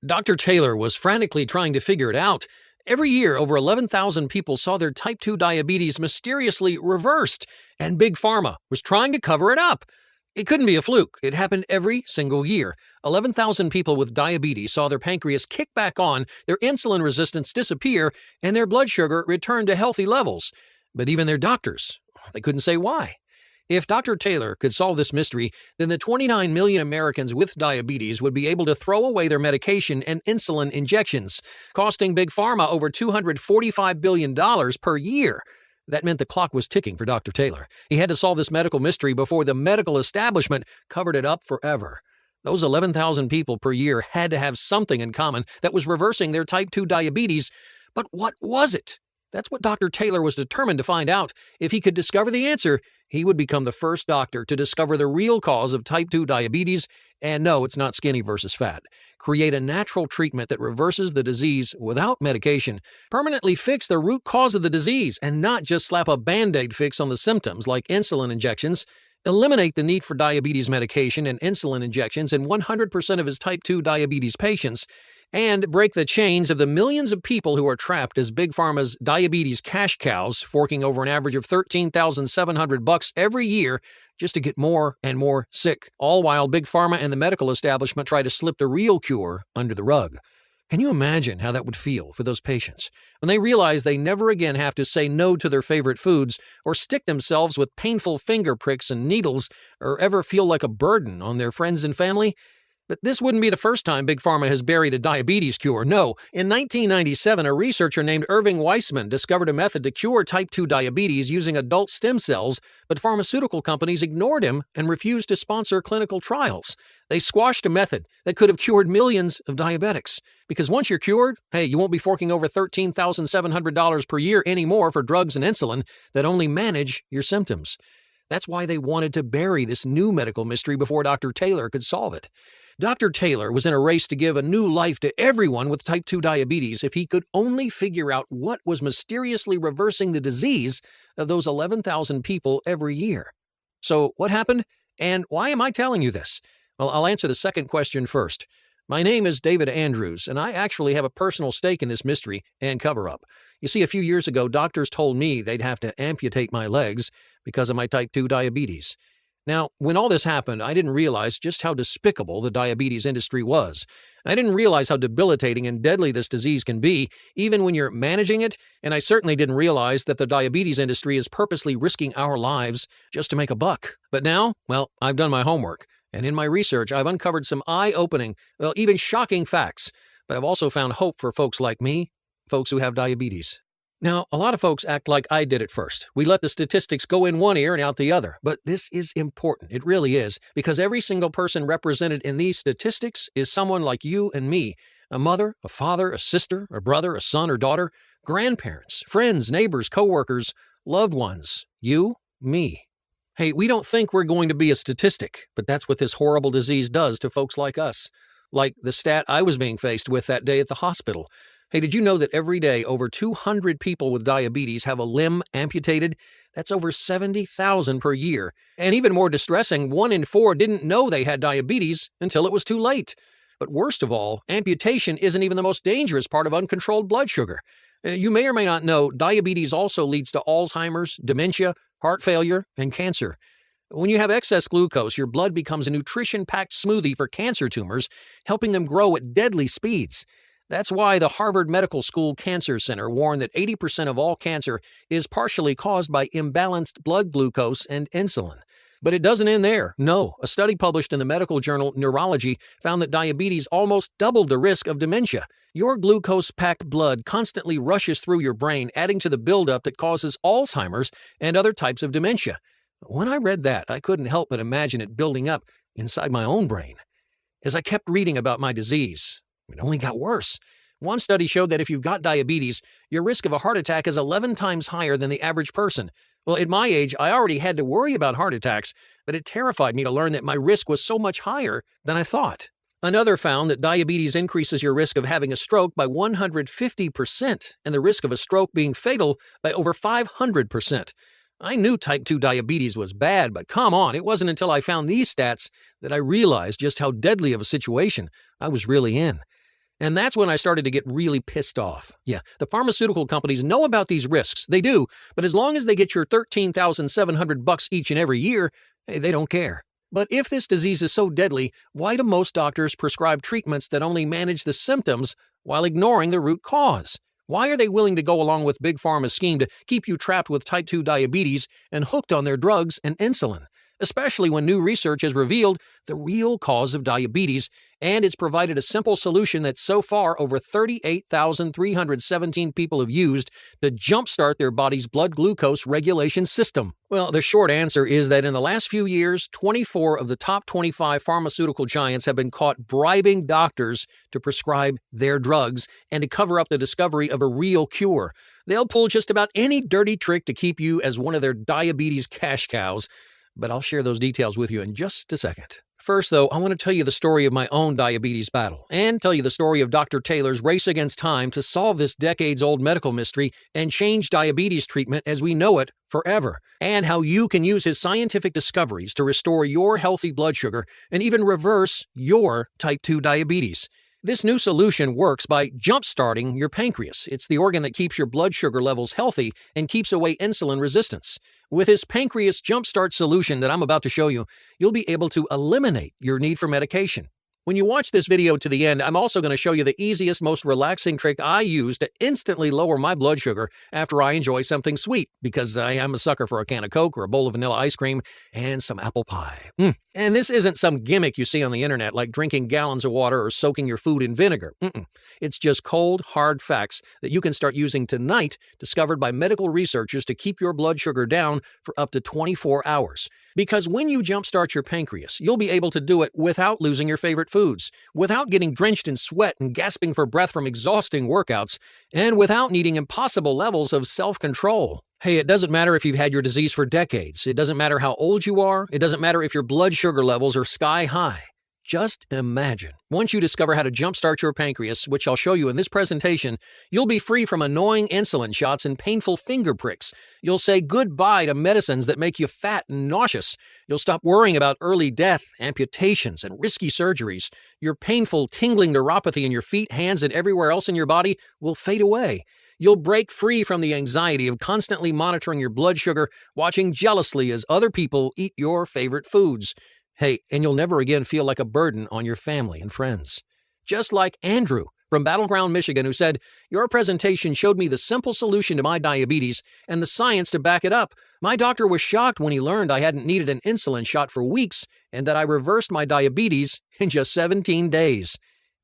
Dr. Taylor was frantically trying to figure it out. Every year, over 11,000 people saw their type 2 diabetes mysteriously reversed, and Big Pharma was trying to cover it up. It couldn't be a fluke. It happened every single year. 11,000 people with diabetes saw their pancreas kick back on, their insulin resistance disappear, and their blood sugar return to healthy levels. But even their doctors, they couldn't say why. If Dr. Taylor could solve this mystery, then the 29 million Americans with diabetes would be able to throw away their medication and insulin injections, costing Big Pharma over $245 billion per year. That meant the clock was ticking for Dr. Taylor. He had to solve this medical mystery before the medical establishment covered it up forever. Those 11,000 people per year had to have something in common that was reversing their type 2 diabetes. But what was it? That's what Dr. Taylor was determined to find out. If he could discover the answer, he would become the first doctor to discover the real cause of type 2 diabetes. And no, it's not skinny versus fat. Create a natural treatment that reverses the disease without medication. Permanently fix the root cause of the disease and not just slap a Band-Aid fix on the symptoms like insulin injections. Eliminate the need for diabetes medication and insulin injections in 100% of his type 2 diabetes patients. And break the chains of the millions of people who are trapped as Big Pharma's diabetes cash cows, forking over an average of $13,700 every year just to get more and more sick, all while Big Pharma and the medical establishment try to slip the real cure under the rug. Can you imagine how that would feel for those patients when they realize they never again have to say no to their favorite foods or stick themselves with painful finger pricks and needles or ever feel like a burden on their friends and family? But this wouldn't be the first time Big Pharma has buried a diabetes cure. No, in 1997, a researcher named Irving Weissman discovered a method to cure type 2 diabetes using adult stem cells, but pharmaceutical companies ignored him and refused to sponsor clinical trials. They squashed a method that could have cured millions of diabetics. Because once you're cured, hey, you won't be forking over $13,700 per year anymore for drugs and insulin that only manage your symptoms. That's why they wanted to bury this new medical mystery before Dr. Taylor could solve it. Dr. Taylor was in a race to give a new life to everyone with type 2 diabetes if he could only figure out what was mysteriously reversing the disease of those 11,000 people every year. So what happened, and why am I telling you this? Well, I'll answer the second question first. My name is David Andrews, and I actually have a personal stake in this mystery and cover-up. You see, a few years ago, doctors told me they'd have to amputate my legs because of my type 2 diabetes. Now, when all this happened, I didn't realize just how despicable the diabetes industry was. I didn't realize how debilitating and deadly this disease can be, even when you're managing it, and I certainly didn't realize that the diabetes industry is purposely risking our lives just to make a buck. But now, well, I've done my homework, and in my research, I've uncovered some eye-opening, well, even shocking facts. But I've also found hope for folks like me, folks who have diabetes. Now, a lot of folks act like I did at first. We let the statistics go in one ear and out the other. But this is important. It really is. Because every single person represented in these statistics is someone like you and me. A mother, a father, a sister, a brother, a son or daughter, grandparents, friends, neighbors, coworkers, loved ones. You, me. Hey, we don't think we're going to be a statistic, but that's what this horrible disease does to folks like us. Like the stat I was being faced with that day at the hospital. Hey, did you know that every day over 200 people with diabetes have a limb amputated? That's over 70,000 per year. And even more distressing, 1 in 4 didn't know they had diabetes until it was too late. But worst of all, amputation isn't even the most dangerous part of uncontrolled blood sugar. You may or may not know, diabetes also leads to Alzheimer's, dementia, heart failure, and cancer. When you have excess glucose, your blood becomes a nutrition-packed smoothie for cancer tumors, helping them grow at deadly speeds. That's why the Harvard Medical School Cancer Center warned that 80% of all cancer is partially caused by imbalanced blood glucose and insulin. But it doesn't end there. No, a study published in the medical journal Neurology found that diabetes almost doubled the risk of dementia. Your glucose-packed blood constantly rushes through your brain, adding to the buildup that causes Alzheimer's and other types of dementia. When I read that, I couldn't help but imagine it building up inside my own brain. As I kept reading about my disease, it only got worse. One study showed that if you've got diabetes, your risk of a heart attack is 11 times higher than the average person. Well, at my age, I already had to worry about heart attacks, but it terrified me to learn that my risk was so much higher than I thought. Another found that diabetes increases your risk of having a stroke by 150% and the risk of a stroke being fatal by over 500%. I knew type 2 diabetes was bad, but come on, it wasn't until I found these stats that I realized just how deadly of a situation I was really in. And that's when I started to get really pissed off. Yeah, the pharmaceutical companies know about these risks. They do, but as long as they get your $13,700 each and every year, hey, they don't care. But if this disease is so deadly, why do most doctors prescribe treatments that only manage the symptoms while ignoring the root cause? Why are they willing to go along with Big Pharma's scheme to keep you trapped with type 2 diabetes and hooked on their drugs and insulin? Especially when new research has revealed the real cause of diabetes, and it's provided a simple solution that so far over 38,317 people have used to jumpstart their body's blood glucose regulation system. Well, the short answer is that in the last few years, 24 of the top 25 pharmaceutical giants have been caught bribing doctors to prescribe their drugs and to cover up the discovery of a real cure. They'll pull just about any dirty trick to keep you as one of their diabetes cash cows, but I'll share those details with you in just a second. First, though, I want to tell you the story of my own diabetes battle and tell you the story of Dr. Taylor's race against time to solve this decades-old medical mystery and change diabetes treatment as we know it forever, and how you can use his scientific discoveries to restore your healthy blood sugar and even reverse your type 2 diabetes. This new solution works by jump-starting your pancreas. It's the organ that keeps your blood sugar levels healthy and keeps away insulin resistance. With this pancreas jumpstart solution that I'm about to show you, you'll be able to eliminate your need for medication. When you watch this video to the end, I'm also going to show you the easiest, most relaxing trick I use to instantly lower my blood sugar after I enjoy something sweet, because I am a sucker for a can of Coke or a bowl of vanilla ice cream and some apple pie. And this isn't some gimmick you see on the internet like drinking gallons of water or soaking your food in vinegar. It's just cold, hard facts that you can start using tonight, discovered by medical researchers to keep your blood sugar down for up to 24 hours. Because when you jumpstart your pancreas, you'll be able to do it without losing your favorite foods, without getting drenched in sweat and gasping for breath from exhausting workouts, and without needing impossible levels of self-control. Hey, it doesn't matter if you've had your disease for decades. It doesn't matter how old you are. It doesn't matter if your blood sugar levels are sky high. Just imagine, once you discover how to jumpstart your pancreas, which I'll show you in this presentation, you'll be free from annoying insulin shots and painful finger pricks. You'll say goodbye to medicines that make you fat and nauseous. You'll stop worrying about early death, amputations, and risky surgeries. Your painful, tingling neuropathy in your feet, hands, and everywhere else in your body will fade away. You'll break free from the anxiety of constantly monitoring your blood sugar, watching jealously as other people eat your favorite foods. Hey, and you'll never again feel like a burden on your family and friends. Just like Andrew from Battleground, Michigan, who said, "Your presentation showed me the simple solution to my diabetes and the science to back it up. My doctor was shocked when he learned I hadn't needed an insulin shot for weeks and that I reversed my diabetes in just 17 days.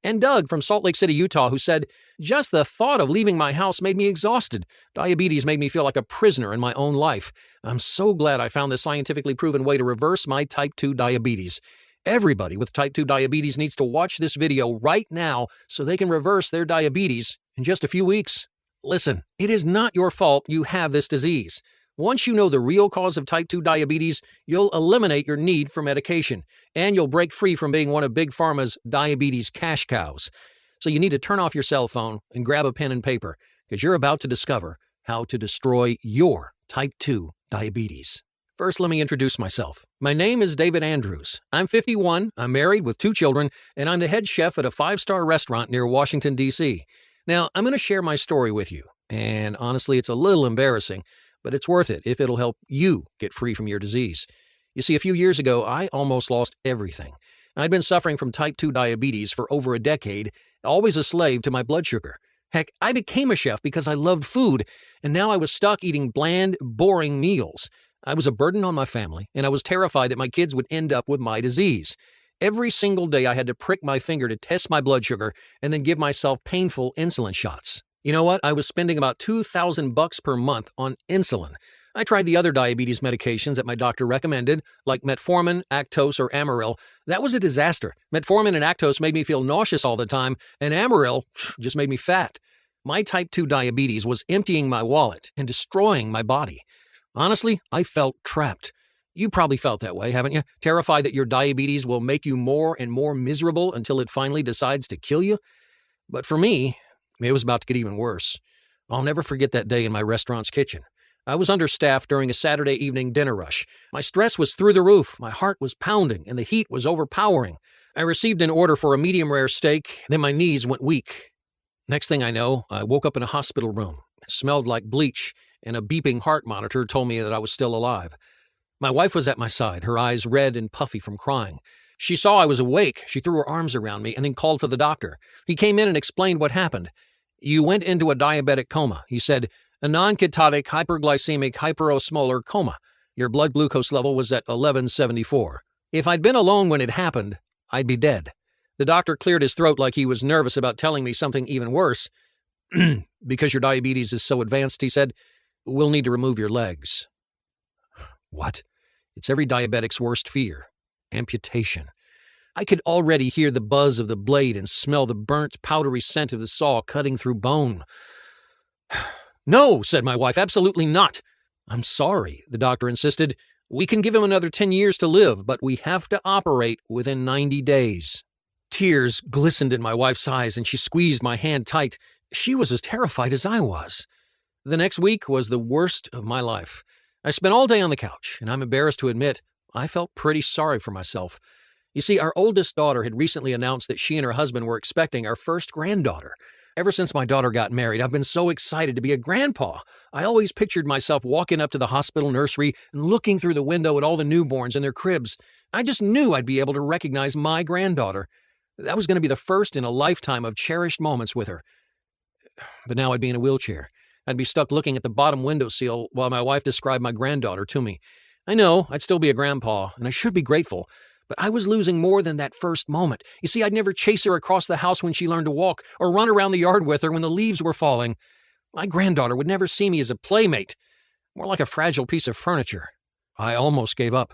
And Doug from Salt Lake City, Utah, who said, "Just the thought of leaving my house made me exhausted. Diabetes made me feel like a prisoner in my own life. I'm so glad I found this scientifically proven way to reverse my type 2 diabetes." Everybody with type 2 diabetes needs to watch this video right now so they can reverse their diabetes in just a few weeks. Listen, it is not your fault you have this disease. Once you know the real cause of type 2 diabetes, you'll eliminate your need for medication, and you'll break free from being one of Big Pharma's diabetes cash cows. So you need to turn off your cell phone and grab a pen and paper, because you're about to discover how to destroy your type 2 diabetes. First, let me introduce myself. My name is David Andrews. I'm 51, I'm married with 2 children, and I'm the head chef at a 5-star restaurant near Washington, D.C. Now, I'm going to share my story with you, and honestly, it's a little embarrassing, but it's worth it if it'll help you get free from your disease. You see, a few years ago, I almost lost everything. I'd been suffering from type 2 diabetes for over a decade, always a slave to my blood sugar. Heck, I became a chef because I loved food, and now I was stuck eating bland, boring meals. I was a burden on my family, and I was terrified that my kids would end up with my disease. Every single day, I had to prick my finger to test my blood sugar and then give myself painful insulin shots. You know what? I was spending about $2,000 per month on insulin. I tried the other diabetes medications that my doctor recommended, like metformin, Actos, or Amaryl. That was a disaster. Metformin and Actos made me feel nauseous all the time, and Amaryl just made me fat. My type 2 diabetes was emptying my wallet and destroying my body. Honestly, I felt trapped. You probably felt that way, haven't you? Terrified that your diabetes will make you more and more miserable until it finally decides to kill you? But for me, it was about to get even worse. I'll never forget that day in my restaurant's kitchen. I was understaffed during a Saturday evening dinner rush. My stress was through the roof, my heart was pounding, and the heat was overpowering. I received an order for a medium rare steak, then my knees went weak. Next thing I know, I woke up in a hospital room. It smelled like bleach, and a beeping heart monitor told me that I was still alive. My wife was at my side, her eyes red and puffy from crying. She saw I was awake. She threw her arms around me and then called for the doctor. He came in and explained what happened. "You went into a diabetic coma," he said. "A non-ketotic, hyperglycemic, hyperosmolar coma. Your blood glucose level was at 1174. If I'd been alone when it happened, I'd be dead." The doctor cleared his throat like he was nervous about telling me something even worse. "Because your diabetes is so advanced," he said, "we'll need to remove your legs." What? It's every diabetic's worst fear. Amputation. I could already hear the buzz of the blade and smell the burnt, powdery scent of the saw cutting through bone. "No," said my wife, "absolutely not." "I'm sorry," the doctor insisted. "We can give him another 10 years to live, but we have to operate within 90 days. Tears glistened in my wife's eyes, and she squeezed my hand tight. She was as terrified as I was. The next week was the worst of my life. I spent all day on the couch, and I'm embarrassed to admit I felt pretty sorry for myself. You see, our oldest daughter had recently announced that she and her husband were expecting our first granddaughter. Ever since my daughter got married, I've been so excited to be a grandpa. I always pictured myself walking up to the hospital nursery and looking through the window at all the newborns in their cribs. I just knew I'd be able to recognize my granddaughter. That was going to be the first in a lifetime of cherished moments with her. But now I'd be in a wheelchair. I'd be stuck looking at the bottom windowsill while my wife described my granddaughter to me. I know I'd still be a grandpa, and I should be grateful, but I was losing more than that first moment. You see, I'd never chase her across the house when she learned to walk, or run around the yard with her when the leaves were falling. My granddaughter would never see me as a playmate, more like a fragile piece of furniture. I almost gave up.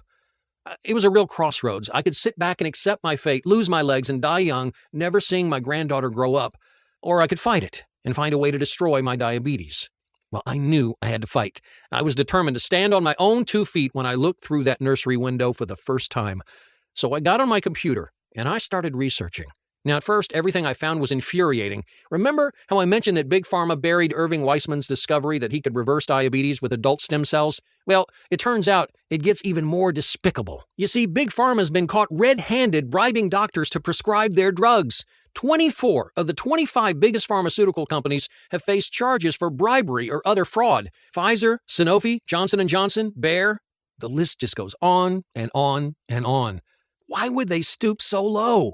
It was a real crossroads. I could sit back and accept my fate, lose my legs, and die young, never seeing my granddaughter grow up. Or I could fight it and find a way to destroy my diabetes. Well, I knew I had to fight. I was determined to stand on my own 2 feet when I looked through that nursery window for the first time. So I got on my computer, and I started researching. Now, at first, everything I found was infuriating. Remember how I mentioned that Big Pharma buried Irving Weissman's discovery that he could reverse diabetes with adult stem cells? Well, it turns out it gets even more despicable. You see, Big Pharma's been caught red-handed bribing doctors to prescribe their drugs. 24 of the 25 biggest pharmaceutical companies have faced charges for bribery or other fraud. Pfizer, Sanofi, Johnson & Johnson, Bayer. The list just goes on and on and on. Why would they stoop so low?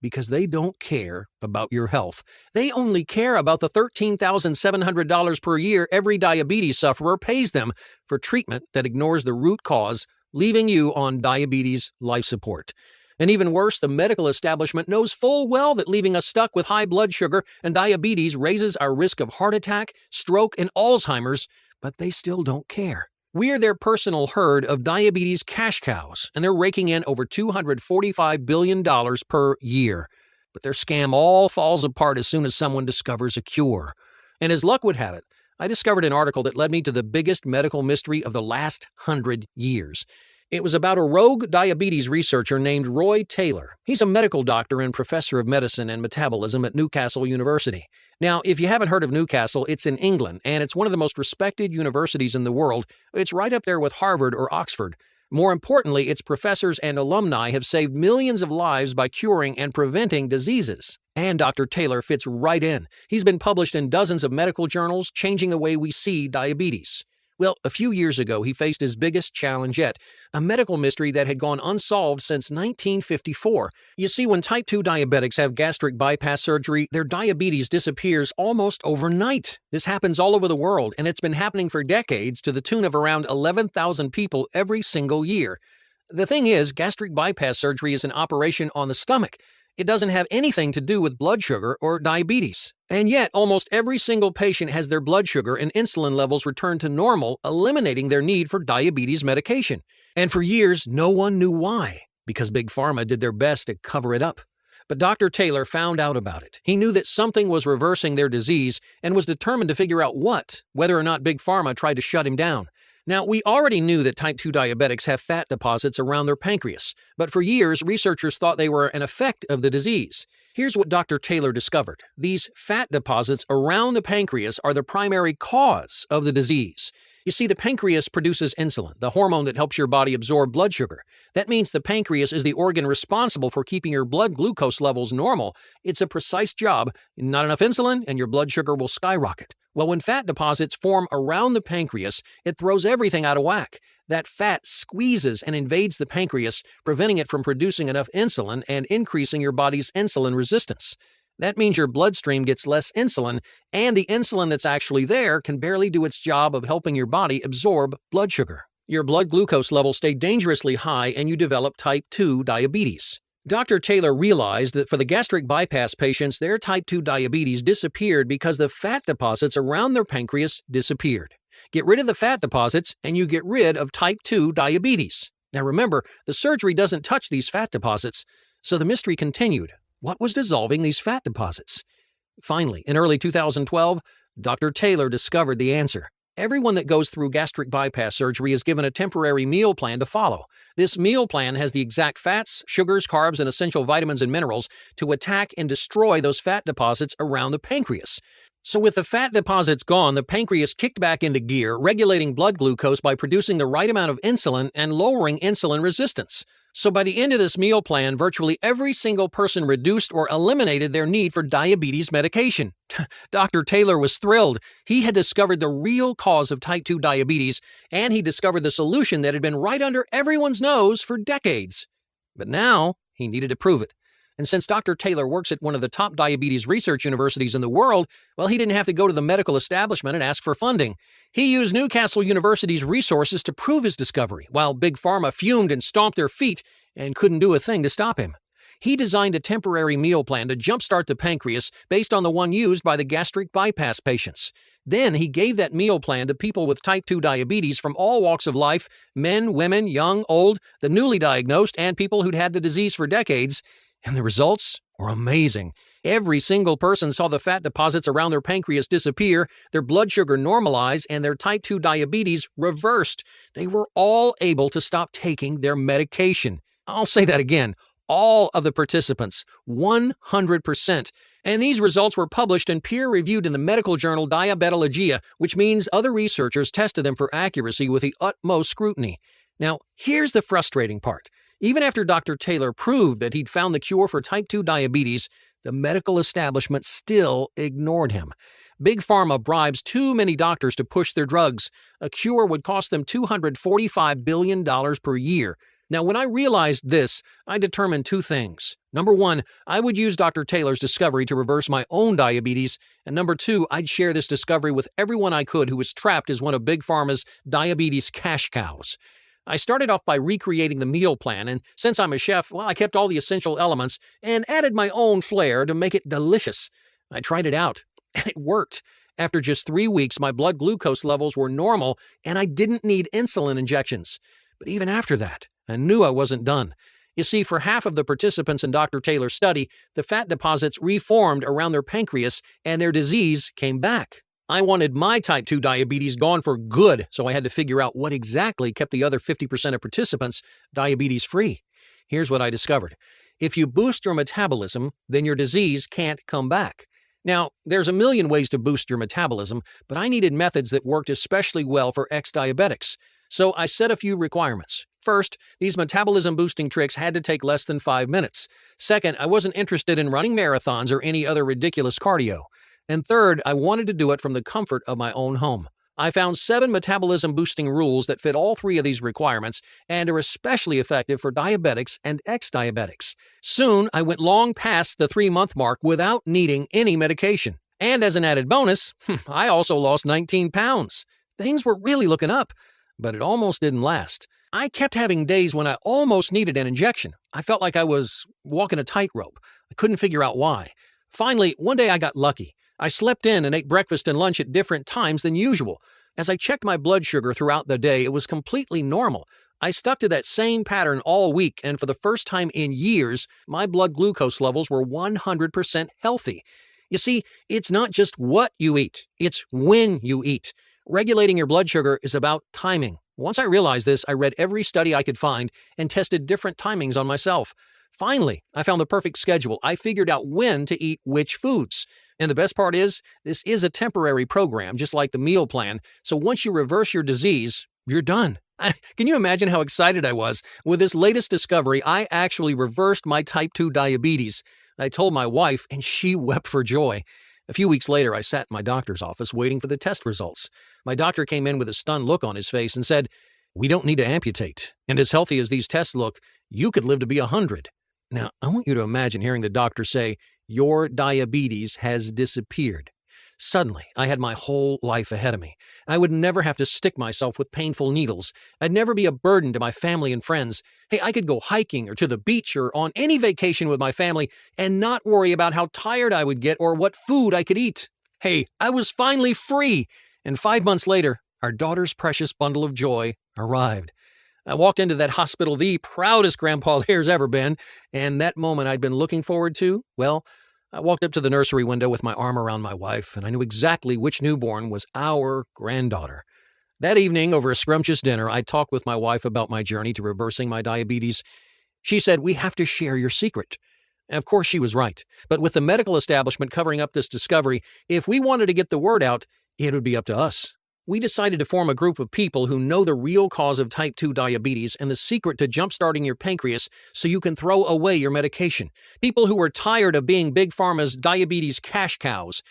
Because they don't care about your health. They only care about the $13,700 per year every diabetes sufferer pays them for treatment that ignores the root cause, leaving you on diabetes life support. And even worse, the medical establishment knows full well that leaving us stuck with high blood sugar and diabetes raises our risk of heart attack, stroke, and Alzheimer's, but they still don't care. We're their personal herd of diabetes cash cows, and they're raking in over $245 billion per year. But their scam all falls apart as soon as someone discovers a cure. And as luck would have it, I discovered an article that led me to the biggest medical mystery of the last 100 years. It was about a rogue diabetes researcher named Roy Taylor. He's a medical doctor and professor of medicine and metabolism at Newcastle University. Now, if you haven't heard of Newcastle, it's in England, and it's one of the most respected universities in the world. It's right up there with Harvard or Oxford. More importantly, its professors and alumni have saved millions of lives by curing and preventing diseases. And Dr. Taylor fits right in. He's been published in dozens of medical journals, changing the way we see diabetes. Well, a few years ago, he faced his biggest challenge yet, a medical mystery that had gone unsolved since 1954. You see, when type 2 diabetics have gastric bypass surgery, their diabetes disappears almost overnight. This happens all over the world, and it's been happening for decades to the tune of around 11,000 people every single year. The thing is, gastric bypass surgery is an operation on the stomach. It doesn't have anything to do with blood sugar or diabetes. And yet, almost every single patient has their blood sugar and insulin levels return to normal, eliminating their need for diabetes medication. And for years, no one knew why, because Big Pharma did their best to cover it up. But Dr. Taylor found out about it. He knew that something was reversing their disease and was determined to figure out what, whether or not Big Pharma tried to shut him down. Now, we already knew that type 2 diabetics have fat deposits around their pancreas, but for years, researchers thought they were an effect of the disease. Here's what Dr. Taylor discovered. These fat deposits around the pancreas are the primary cause of the disease. You see, the pancreas produces insulin, the hormone that helps your body absorb blood sugar. That means the pancreas is the organ responsible for keeping your blood glucose levels normal. It's a precise job. Not enough insulin, and your blood sugar will skyrocket. Well, when fat deposits form around the pancreas, it throws everything out of whack. That fat squeezes and invades the pancreas, preventing it from producing enough insulin and increasing your body's insulin resistance. That means your bloodstream gets less insulin, and the insulin that's actually there can barely do its job of helping your body absorb blood sugar. Your blood glucose levels stay dangerously high, and you develop type 2 diabetes. Dr. Taylor realized that for the gastric bypass patients, their type 2 diabetes disappeared because the fat deposits around their pancreas disappeared. Get rid of the fat deposits, and you get rid of type 2 diabetes. Now remember, the surgery doesn't touch these fat deposits, so the mystery continued. What was dissolving these fat deposits? Finally, in early 2012, Dr. Taylor discovered the answer. Everyone that goes through gastric bypass surgery is given a temporary meal plan to follow. This meal plan has the exact fats, sugars, carbs, and essential vitamins and minerals to attack and destroy those fat deposits around the pancreas. So with the fat deposits gone, the pancreas kicked back into gear, regulating blood glucose by producing the right amount of insulin and lowering insulin resistance. So by the end of this meal plan, virtually every single person reduced or eliminated their need for diabetes medication. Dr. Taylor was thrilled. He had discovered the real cause of type 2 diabetes, and he discovered the solution that had been right under everyone's nose for decades. But now, he needed to prove it. And since Dr. Taylor works at one of the top diabetes research universities in the world, well, he didn't have to go to the medical establishment and ask for funding. He used Newcastle University's resources to prove his discovery, while Big Pharma fumed and stomped their feet and couldn't do a thing to stop him. He designed a temporary meal plan to jumpstart the pancreas based on the one used by the gastric bypass patients. Then he gave that meal plan to people with type 2 diabetes from all walks of life, men, women, young, old, the newly diagnosed, and people who'd had the disease for decades. And the results were amazing. Every single person saw the fat deposits around their pancreas disappear, their blood sugar normalize, and their type 2 diabetes reversed. They were all able to stop taking their medication. I'll say that again. All of the participants, 100%. And these results were published and peer-reviewed in the medical journal Diabetologia, which means other researchers tested them for accuracy with the utmost scrutiny. Now, here's the frustrating part. Even after Dr. Taylor proved that he'd found the cure for type 2 diabetes, the medical establishment still ignored him. Big Pharma bribes too many doctors to push their drugs. A cure would cost them $245 billion per year. Now, when I realized this, I determined two things. Number one, I would use Dr. Taylor's discovery to reverse my own diabetes. And number two, I'd share this discovery with everyone I could who was trapped as one of Big Pharma's diabetes cash cows. I started off by recreating the meal plan, and since I'm a chef, well, I kept all the essential elements and added my own flair to make it delicious. I tried it out, and it worked. After just 3 weeks, my blood glucose levels were normal, and I didn't need insulin injections. But even after that, I knew I wasn't done. You see, for half of the participants in Dr. Taylor's study, the fat deposits reformed around their pancreas, and their disease came back. I wanted my type 2 diabetes gone for good, so I had to figure out what exactly kept the other 50% of participants diabetes-free. Here's what I discovered. If you boost your metabolism, then your disease can't come back. Now, there's a million ways to boost your metabolism, but I needed methods that worked especially well for ex-diabetics. So I set a few requirements. First, these metabolism-boosting tricks had to take less than 5 minutes. Second, I wasn't interested in running marathons or any other ridiculous cardio. And third, I wanted to do it from the comfort of my own home. I found 7 metabolism-boosting rules that fit all 3 of these requirements and are especially effective for diabetics and ex-diabetics. Soon, I went long past the 3-month mark without needing any medication. And as an added bonus, I also lost 19 pounds. Things were really looking up, but it almost didn't last. I kept having days when I almost needed an injection. I felt like I was walking a tightrope. I couldn't figure out why. Finally, one day I got lucky. I slept in and ate breakfast and lunch at different times than usual. As I checked my blood sugar throughout the day, it was completely normal. I stuck to that same pattern all week, and for the first time in years, my blood glucose levels were 100% healthy. You see, it's not just what you eat, it's when you eat. Regulating your blood sugar is about timing. Once I realized this, I read every study I could find and tested different timings on myself. Finally, I found the perfect schedule. I figured out when to eat which foods. And the best part is, this is a temporary program, just like the meal plan. So once you reverse your disease, you're done. Can you imagine how excited I was? With this latest discovery, I actually reversed my type 2 diabetes. I told my wife, and she wept for joy. A few weeks later, I sat in my doctor's office waiting for the test results. My doctor came in with a stunned look on his face and said, "We don't need to amputate. And as healthy as these tests look, you could live to be 100. Now, I want you to imagine hearing the doctor say, "Your diabetes has disappeared." Suddenly, I had my whole life ahead of me. I would never have to stick myself with painful needles. I'd never be a burden to my family and friends. Hey, I could go hiking or to the beach or on any vacation with my family and not worry about how tired I would get or what food I could eat. Hey, I was finally free. And 5 months later, our daughter's precious bundle of joy arrived. I walked into that hospital the proudest grandpa there's ever been, and that moment I'd been looking forward to, well, I walked up to the nursery window with my arm around my wife, and I knew exactly which newborn was our granddaughter. That evening, over a scrumptious dinner, I talked with my wife about my journey to reversing my diabetes. She said, "We have to share your secret." And of course, she was right. But with the medical establishment covering up this discovery, if we wanted to get the word out, it would be up to us. We decided to form a group of people who know the real cause of type 2 diabetes and the secret to jumpstarting your pancreas so you can throw away your medication. People who were tired of being Big Pharma's diabetes cash cows.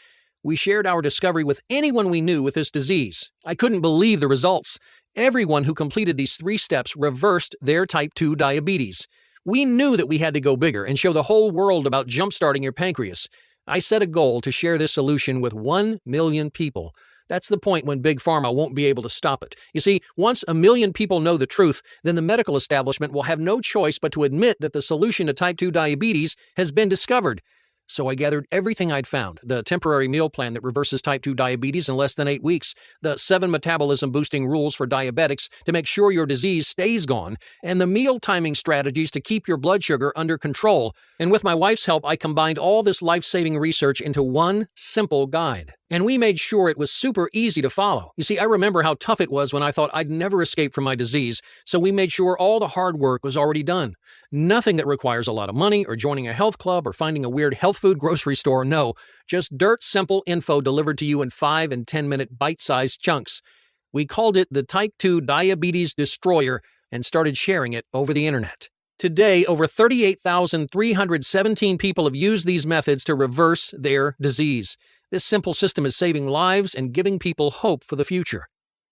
We shared our discovery with anyone we knew with this disease. I couldn't believe the results. Everyone who completed these 3 steps reversed their type 2 diabetes. We knew that we had to go bigger and show the whole world about jumpstarting your pancreas. I set a goal to share this solution with 1 million people. That's the point when Big Pharma won't be able to stop it. You see, once 1 million people know the truth, then the medical establishment will have no choice but to admit that the solution to type 2 diabetes has been discovered. So I gathered everything I'd found: the temporary meal plan that reverses type 2 diabetes in less than 8 weeks, the 7 metabolism-boosting rules for diabetics to make sure your disease stays gone, and the meal timing strategies to keep your blood sugar under control. And with my wife's help, I combined all this life-saving research into one simple guide. And we made sure it was super easy to follow. You see, I remember how tough it was when I thought I'd never escape from my disease, so we made sure all the hard work was already done. Nothing that requires a lot of money or joining a health club or finding a weird health food grocery store, no. Just dirt simple info delivered to you in 5 and 10-minute bite-sized chunks. We called it the Type 2 Diabetes Destroyer and started sharing it over the internet. Today, over 38,317 people have used these methods to reverse their disease. This simple system is saving lives and giving people hope for the future.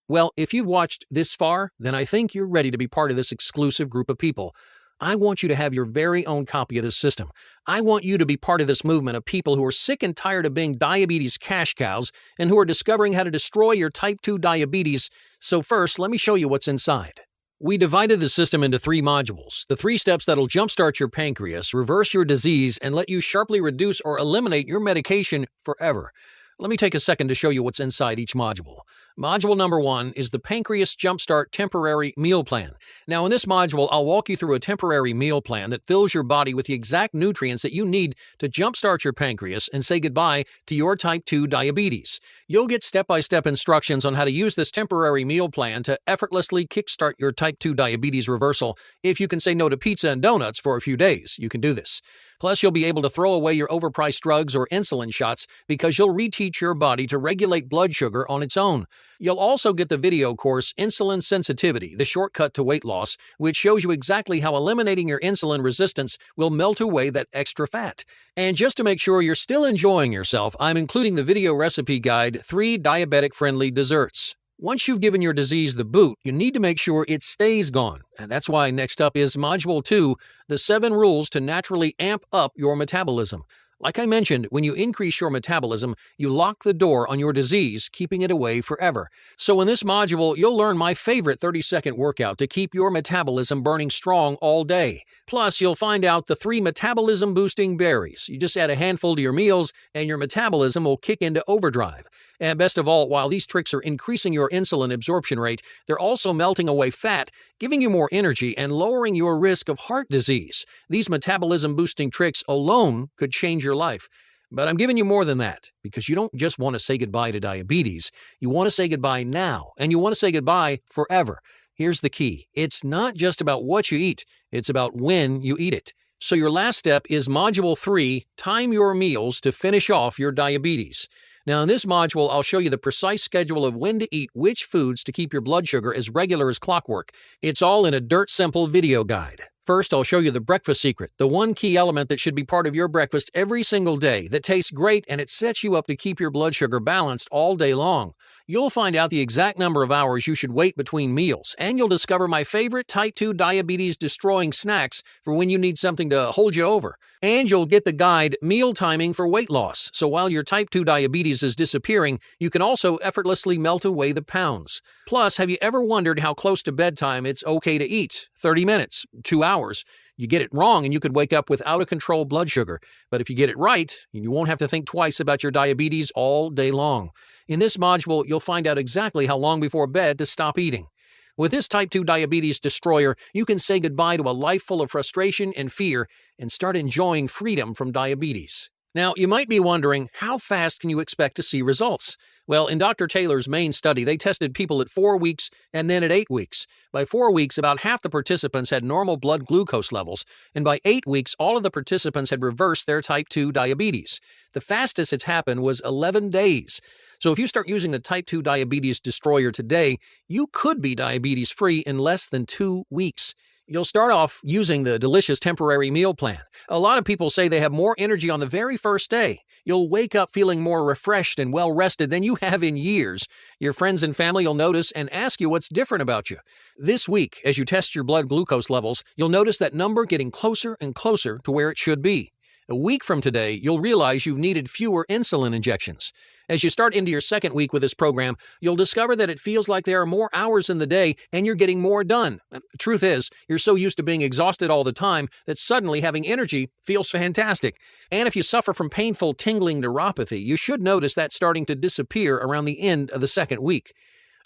Well, if you've watched this far, then I think you're ready to be part of this exclusive group of people. I want you to have your very own copy of this system. I want you to be part of this movement of people who are sick and tired of being diabetes cash cows and who are discovering how to destroy your type 2 diabetes. So first, let me show you what's inside. We divided the system into 3 modules, the 3 steps that'll jumpstart your pancreas, reverse your disease, and let you sharply reduce or eliminate your medication forever. Let me take a second to show you what's inside each module. Module number 1 is the Pancreas Jumpstart Temporary Meal Plan. Now, in this module, I'll walk you through a temporary meal plan that fills your body with the exact nutrients that you need to jumpstart your pancreas and say goodbye to your type 2 diabetes. You'll get step-by-step instructions on how to use this temporary meal plan to effortlessly kickstart your type 2 diabetes reversal. If you can say no to pizza and donuts for a few days, you can do this. Plus, you'll be able to throw away your overpriced drugs or insulin shots because you'll reteach your body to regulate blood sugar on its own. You'll also get the video course Insulin Sensitivity, the shortcut to weight loss, which shows you exactly how eliminating your insulin resistance will melt away that extra fat. And just to make sure you're still enjoying yourself, I'm including the video recipe guide, 3 diabetic-friendly desserts. Once you've given your disease the boot, you need to make sure it stays gone. And that's why next up is Module 2, the 7 rules to naturally amp up your metabolism. Like I mentioned, when you increase your metabolism, you lock the door on your disease, keeping it away forever. So in this module, you'll learn my favorite 30-second workout to keep your metabolism burning strong all day. Plus, you'll find out the 3 metabolism-boosting berries. You just add a handful to your meals, and your metabolism will kick into overdrive. And best of all, while these tricks are increasing your insulin absorption rate, they're also melting away fat, giving you more energy and lowering your risk of heart disease. These metabolism-boosting tricks alone could change your life. But I'm giving you more than that, because you don't just want to say goodbye to diabetes. You want to say goodbye now, and you want to say goodbye forever. Here's the key. It's not just about what you eat. It's about when you eat it. So your last step is Module 3, Time Your Meals to finish off your diabetes. Now in this module, I'll show you the precise schedule of when to eat which foods to keep your blood sugar as regular as clockwork. It's all in a dirt simple video guide. First, I'll show you the breakfast secret, the one key element that should be part of your breakfast every single day that tastes great and it sets you up to keep your blood sugar balanced all day long. You'll find out the exact number of hours you should wait between meals, and you'll discover my favorite type 2 diabetes destroying snacks for when you need something to hold you over. And you'll get the guide Meal Timing for Weight Loss, so while your type 2 diabetes is disappearing, you can also effortlessly melt away the pounds. Plus, have you ever wondered how close to bedtime it's okay to eat? 30 minutes, 2 hours. You get it wrong and you could wake up with out-of-control blood sugar. But if you get it right, you won't have to think twice about your diabetes all day long. In this module, you'll find out exactly how long before bed to stop eating. With this type 2 diabetes destroyer, you can say goodbye to a life full of frustration and fear and start enjoying freedom from diabetes. Now, you might be wondering, how fast can you expect to see results? Well, in Dr. Taylor's main study, they tested people at 4 weeks and then at 8 weeks. By 4 weeks, about half the participants had normal blood glucose levels, and by 8 weeks, all of the participants had reversed their type 2 diabetes. The fastest it's happened was 11 days. So if you start using the type 2 diabetes destroyer today, you could be diabetes-free in less than 2 weeks. You'll start off using the delicious temporary meal plan. A lot of people say they have more energy on the very first day. You'll wake up feeling more refreshed and well-rested than you have in years. Your friends and family will notice and ask you what's different about you. This week, as you test your blood glucose levels, you'll notice that number getting closer and closer to where it should be. A week from today, you'll realize you've needed fewer insulin injections. As you start into your second week with this program, you'll discover that it feels like there are more hours in the day and you're getting more done. The truth is, you're so used to being exhausted all the time that suddenly having energy feels fantastic. And if you suffer from painful tingling neuropathy, you should notice that starting to disappear around the end of the second week.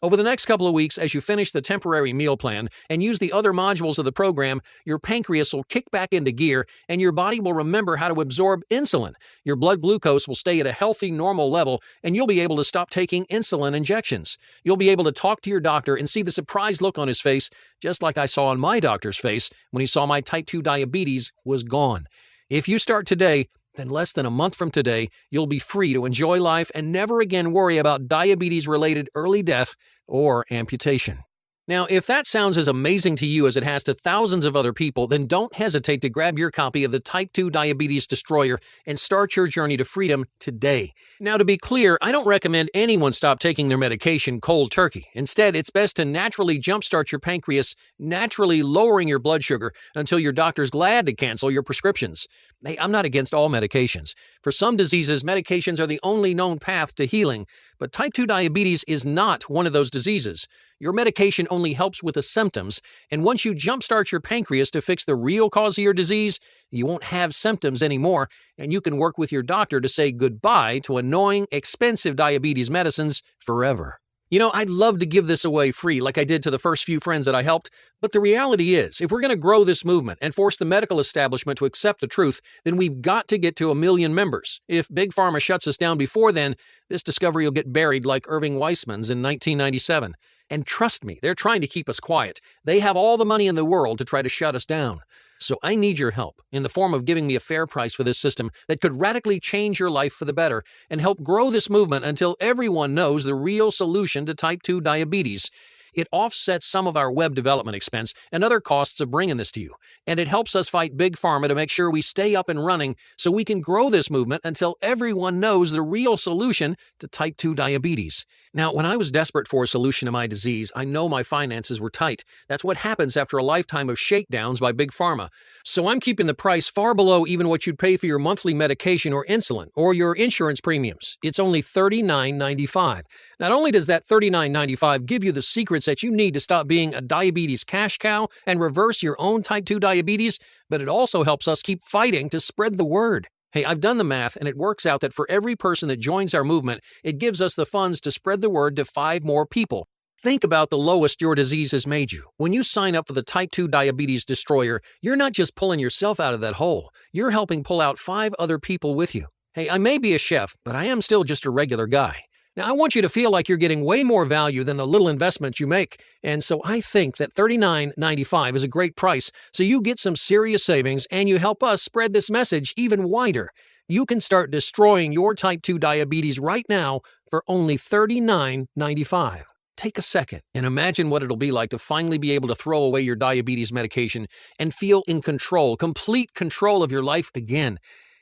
Over the next couple of weeks, as you finish the temporary meal plan and use the other modules of the program, your pancreas will kick back into gear and your body will remember how to absorb insulin. Your blood glucose will stay at a healthy, normal level, and you'll be able to stop taking insulin injections. You'll be able to talk to your doctor and see the surprised look on his face, just like I saw on my doctor's face when he saw my type 2 diabetes was gone. If you start today, then less than a month from today, you'll be free to enjoy life and never again worry about diabetes-related early death or amputation. Now, if that sounds as amazing to you as it has to thousands of other people, then don't hesitate to grab your copy of the Type 2 Diabetes Destroyer and start your journey to freedom today. Now, to be clear, I don't recommend anyone stop taking their medication cold turkey. Instead, it's best to naturally jumpstart your pancreas, naturally lowering your blood sugar until your doctor's glad to cancel your prescriptions. Hey, I'm not against all medications. For some diseases, medications are the only known path to healing, but type 2 diabetes is not one of those diseases. Your medication only helps with the symptoms, and once you jumpstart your pancreas to fix the real cause of your disease, you won't have symptoms anymore, and you can work with your doctor to say goodbye to annoying, expensive diabetes medicines forever. You know, I'd love to give this away free like I did to the first few friends that I helped, but the reality is, if we're going to grow this movement and force the medical establishment to accept the truth, then we've got to get to 1 million members. If Big Pharma shuts us down before then, this discovery will get buried like Irving Weissman's in 1997. And trust me, they're trying to keep us quiet. They have all the money in the world to try to shut us down. So I need your help in the form of giving me a fair price for this system that could radically change your life for the better and help grow this movement until everyone knows the real solution to type 2 diabetes. It offsets some of our web development expense and other costs of bringing this to you, and it helps us fight Big Pharma to make sure we stay up and running so we can grow this movement until everyone knows the real solution to type 2 diabetes. Now, when I was desperate for a solution to my disease, I know my finances were tight. That's what happens after a lifetime of shakedowns by Big Pharma. So I'm keeping the price far below even what you'd pay for your monthly medication or insulin or your insurance premiums. It's only $39.95. Not only does that $39.95 give you the secrets that you need to stop being a diabetes cash cow and reverse your own type 2 diabetes, but it also helps us keep fighting to spread the word. Hey, I've done the math, and it works out that for every person that joins our movement, it gives us the funds to spread the word to 5 more people. Think about the lowest your disease has made you. When you sign up for the Type 2 Diabetes Destroyer, you're not just pulling yourself out of that hole. You're helping pull out 5 other people with you. Hey, I may be a chef, but I am still just a regular guy. Now, I want you to feel like you're getting way more value than the little investment you make, and so I think that $39.95 is a great price, so you get some serious savings and you help us spread this message even wider. You can start destroying your type 2 diabetes right now for only $39.95. Take a second and imagine what it'll be like to finally be able to throw away your diabetes medication and feel in control, complete control of your life again.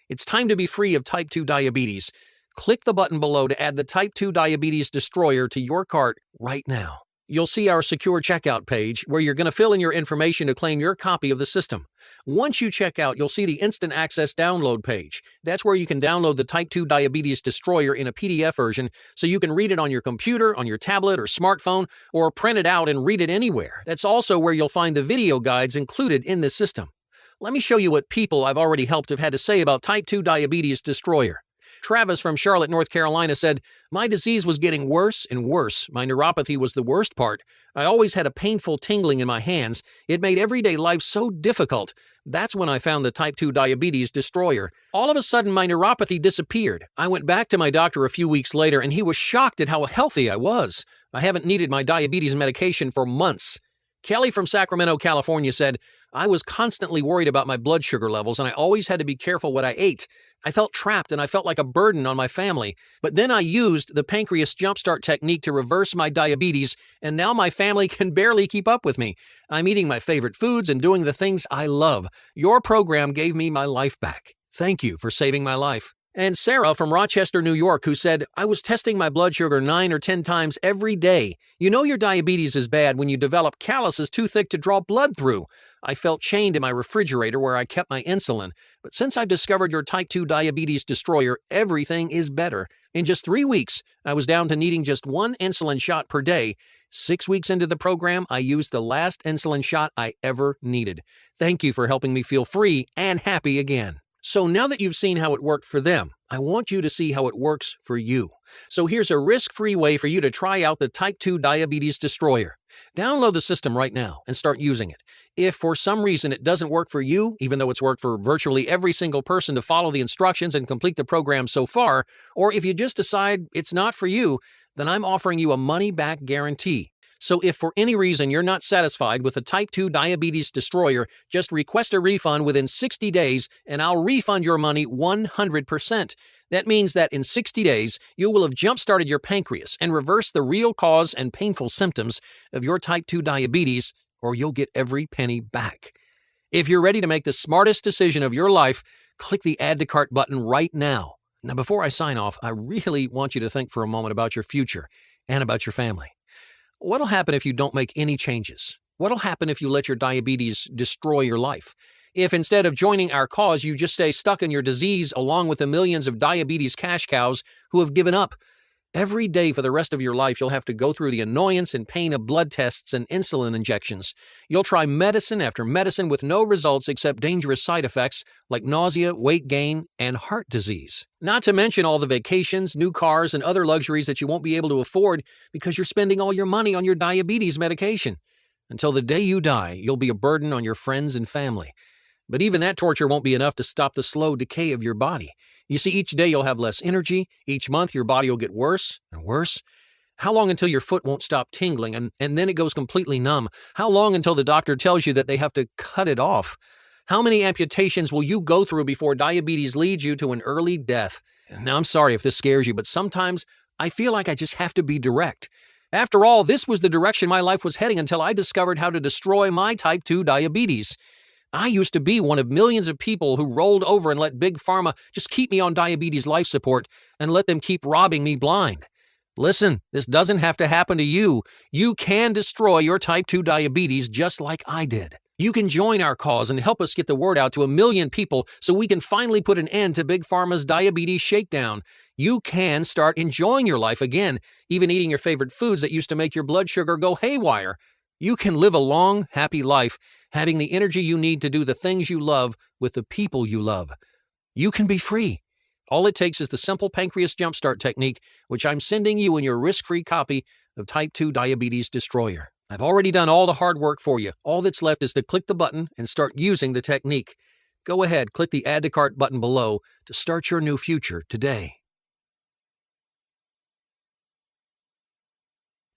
It's time to be free of type 2 diabetes. Click the button below to add the Type 2 Diabetes Destroyer to your cart right now. You'll see our secure checkout page where you're going to fill in your information to claim your copy of the system. Once you check out, you'll see the Instant Access download page. That's where you can download the Type 2 Diabetes Destroyer in a PDF version so you can read it on your computer, on your tablet or smartphone, or print it out and read it anywhere. That's also where you'll find the video guides included in the system. Let me show you what people I've already helped have had to say about Type 2 Diabetes Destroyer. Travis from Charlotte, North Carolina said, "My disease was getting worse and worse. My neuropathy was the worst part. I always had a painful tingling in my hands. It made everyday life so difficult. That's when I found the Type 2 Diabetes Destroyer. All of a sudden, my neuropathy disappeared. I went back to my doctor a few weeks later, and he was shocked at how healthy I was. I haven't needed my diabetes medication for months." Kelly from Sacramento, California said, "I was constantly worried about my blood sugar levels, and I always had to be careful what I ate. I felt trapped and I felt like a burden on my family. But then I used the pancreas jumpstart technique to reverse my diabetes, and now my family can barely keep up with me. I'm eating my favorite foods and doing the things I love. Your program gave me my life back. Thank you for saving my life." And Sarah from Rochester, New York, who said, "I was testing my blood sugar 9 or 10 times every day. You know your diabetes is bad when you develop calluses too thick to draw blood through. I felt chained in my refrigerator where I kept my insulin. But since I've discovered your Type 2 Diabetes Destroyer, everything is better. In just 3 weeks, I was down to needing just 1 insulin shot per day. 6 weeks into the program, I used the last insulin shot I ever needed. Thank you for helping me feel free and happy again." So now that you've seen how it worked for them, I want you to see how it works for you. So here's a risk-free way for you to try out the Type 2 Diabetes Destroyer. Download the system right now and start using it. If for some reason it doesn't work for you, even though it's worked for virtually every single person to follow the instructions and complete the program so far, or if you just decide it's not for you, then I'm offering you a money-back guarantee. So if for any reason you're not satisfied with the Type 2 Diabetes Destroyer, just request a refund within 60 days and I'll refund your money 100%. That means that in 60 days, you will have jump-started your pancreas and reversed the real cause and painful symptoms of your Type 2 diabetes, or you'll get every penny back. If you're ready to make the smartest decision of your life, click the Add to Cart button right now. Now, before I sign off, I really want you to think for a moment about your future and about your family. What'll happen if you don't make any changes? What'll happen if you let your diabetes destroy your life? If instead of joining our cause, you just stay stuck in your disease along with the millions of diabetes cash cows who have given up? Every day for the rest of your life, you'll have to go through the annoyance and pain of blood tests and insulin injections. You'll try medicine after medicine with no results except dangerous side effects like nausea, weight gain, and heart disease. Not to mention all the vacations, new cars, and other luxuries that you won't be able to afford because you're spending all your money on your diabetes medication. Until the day you die, you'll be a burden on your friends and family. But even that torture won't be enough to stop the slow decay of your body. You see, each day you'll have less energy. Each month your body will get worse and worse. How long until your foot won't stop tingling and then it goes completely numb? How long until the doctor tells you that they have to cut it off? How many amputations will you go through before diabetes leads you to an early death? Now, I'm sorry if this scares you, but sometimes I feel like I just have to be direct. After all, this was the direction my life was heading until I discovered how to destroy my Type 2 diabetes. I used to be one of millions of people who rolled over and let Big Pharma just keep me on diabetes life support and let them keep robbing me blind. Listen, this doesn't have to happen to you. You can destroy your Type 2 diabetes just like I did. You can join our cause and help us get the word out to 1 million people so we can finally put an end to Big Pharma's diabetes shakedown. You can start enjoying your life again, even eating your favorite foods that used to make your blood sugar go haywire. You can live a long, happy life, having the energy you need to do the things you love with the people you love. You can be free. All it takes is the simple pancreas jumpstart technique, which I'm sending you in your risk-free copy of Type 2 Diabetes Destroyer. I've already done all the hard work for you. All that's left is to click the button and start using the technique. Go ahead, click the Add to Cart button below to start your new future today.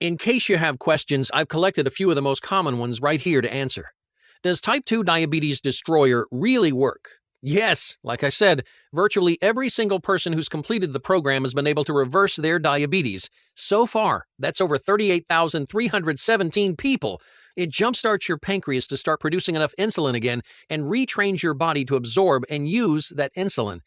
In case you have questions, I've collected a few of the most common ones right here to answer. Does Type 2 Diabetes Destroyer really work? Yes, like I said, virtually every single person who's completed the program has been able to reverse their diabetes. So far, that's over 38,317 people. It jumpstarts your pancreas to start producing enough insulin again and retrains your body to absorb and use that insulin.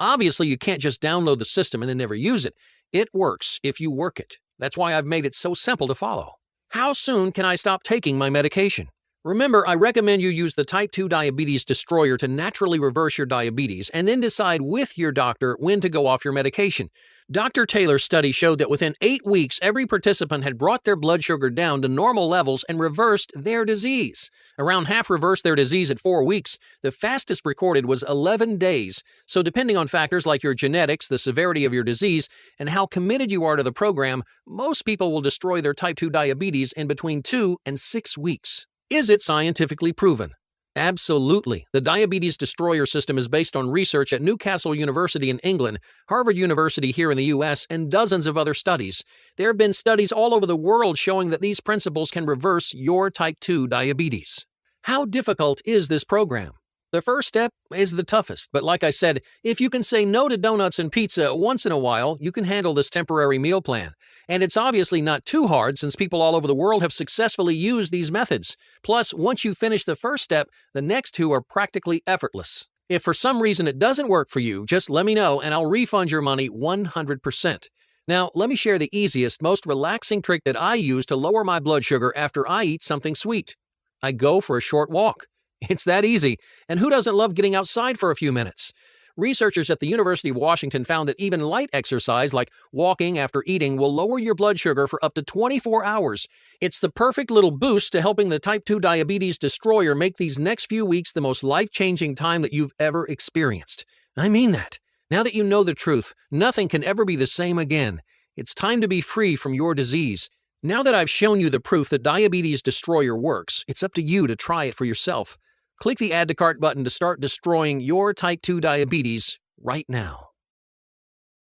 Obviously, you can't just download the system and then never use it. It works if you work it. That's why I've made it so simple to follow. How soon can I stop taking my medication? Remember, I recommend you use the Type 2 Diabetes Destroyer to naturally reverse your diabetes and then decide with your doctor when to go off your medication. Dr. Taylor's study showed that within 8 weeks, every participant had brought their blood sugar down to normal levels and reversed their disease. Around half reversed their disease at 4 weeks. The fastest recorded was 11 days. So depending on factors like your genetics, the severity of your disease, and how committed you are to the program, most people will destroy their Type 2 diabetes in between 2 and 6 weeks. Is it scientifically proven? Absolutely. The Diabetes Destroyer system is based on research at Newcastle University in England, Harvard University here in the US, and dozens of other studies. There have been studies all over the world showing that these principles can reverse your Type 2 diabetes. How difficult is this program? The first step is the toughest, but like I said, if you can say no to donuts and pizza once in a while, you can handle this temporary meal plan. And it's obviously not too hard since people all over the world have successfully used these methods. Plus, once you finish the first step, the next two are practically effortless. If for some reason it doesn't work for you, just let me know and I'll refund your money 100%. Now, let me share the easiest, most relaxing trick that I use to lower my blood sugar after I eat something sweet. I go for a short walk. It's that easy. And who doesn't love getting outside for a few minutes? Researchers at the University of Washington found that even light exercise like walking after eating will lower your blood sugar for up to 24 hours. It's the perfect little boost to helping the Type 2 Diabetes Destroyer make these next few weeks the most life-changing time that you've ever experienced. I mean that. Now that you know the truth, nothing can ever be the same again. It's time to be free from your disease. Now that I've shown you the proof that Diabetes Destroyer works, it's up to you to try it for yourself. Click the Add to Cart button to start destroying your Type 2 diabetes right now.